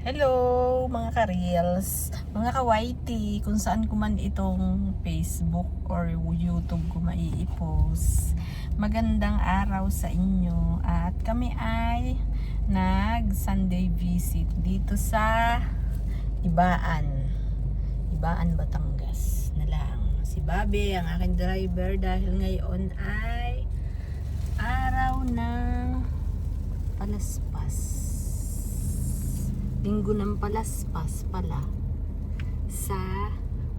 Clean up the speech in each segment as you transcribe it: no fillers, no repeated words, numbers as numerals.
Hello mga ka-reels, mga ka-YT, kung saan ko man itong Facebook or YouTube ko mai-post. Magandang araw sa inyo at kami ay nag-Sunday visit dito sa Ibaan, Batangas na lang. Si Bobby ang aking driver dahil ngayon ay araw ng Palaspas. Linggo ng Palaspas pala sa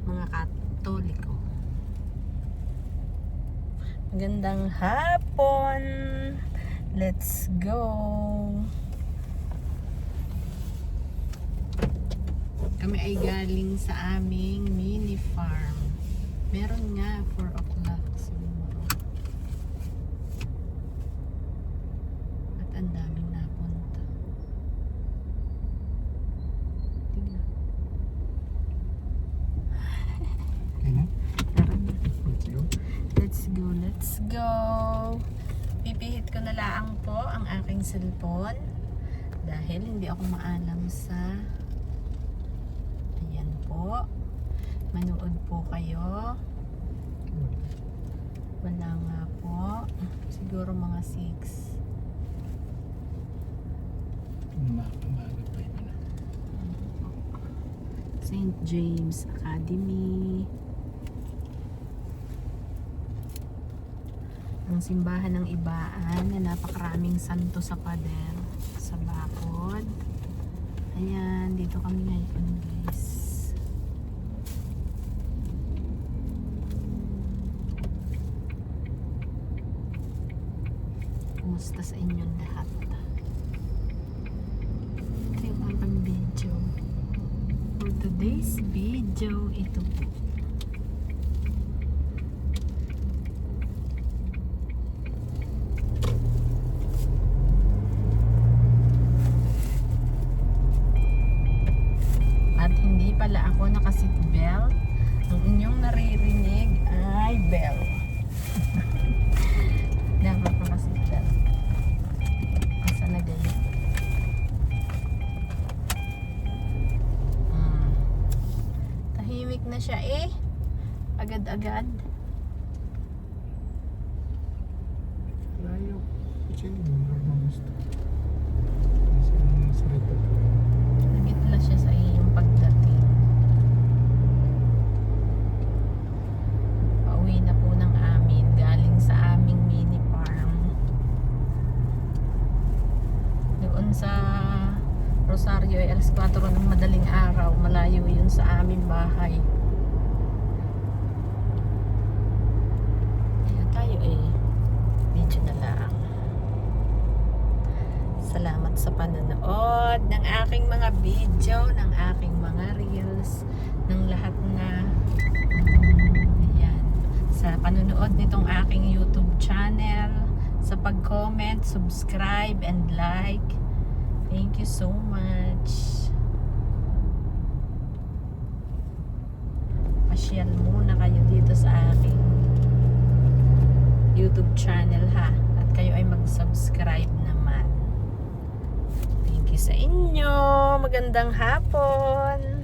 mga Katoliko. Magandang hapon. Let's go. Kami ay galing sa aming mini farm. Meron nga 4 o'clock siguro. At ang daming napunta. Tingnan. Okay na? Tara na. Let's go. Let's go. Pipihit ko na lang po ang aking cellphone dahil hindi ako maalam sa ayan po. Manood po kayo. Wala nga po. Siguro mga 6. Umaga pa yun na. St. James Academy. Ang simbahan ng Ibaan na napakaraming santo sa pader sa bakod. Ayan, dito kami ngayon guys. Kumusta sa inyong lahat? Ito yung aking video. For today's video, ito po. At hindi pala ako naka-seatbelt. Ang inyong naririnig ay bell. Dapat naka-seatbelt. Asa na ganyan? Tahimik na siya eh. Agad-agad. Layo. Kasi normal gusto. Kasi ang salita ko. Nagitla siya sa iyong pagdating. Pauwi na po ng amin. Galing sa aming mini farm. Doon sa Rosario ay alas 4 ng madaling araw. Malayo yun sa aming bahay. Kaya tayo eh. Video na lang. Salamat sa panonood ng aking mga video, ng aking mga reels, ng lahat na ayan, sa panonood nitong aking YouTube channel, sa pag-comment, subscribe, and like. Thank you so much. Pasyal muna kayo dito sa aking YouTube channel ha, at kayo ay mag-subscribe naman. Thank you sa inyo. Magandang hapon.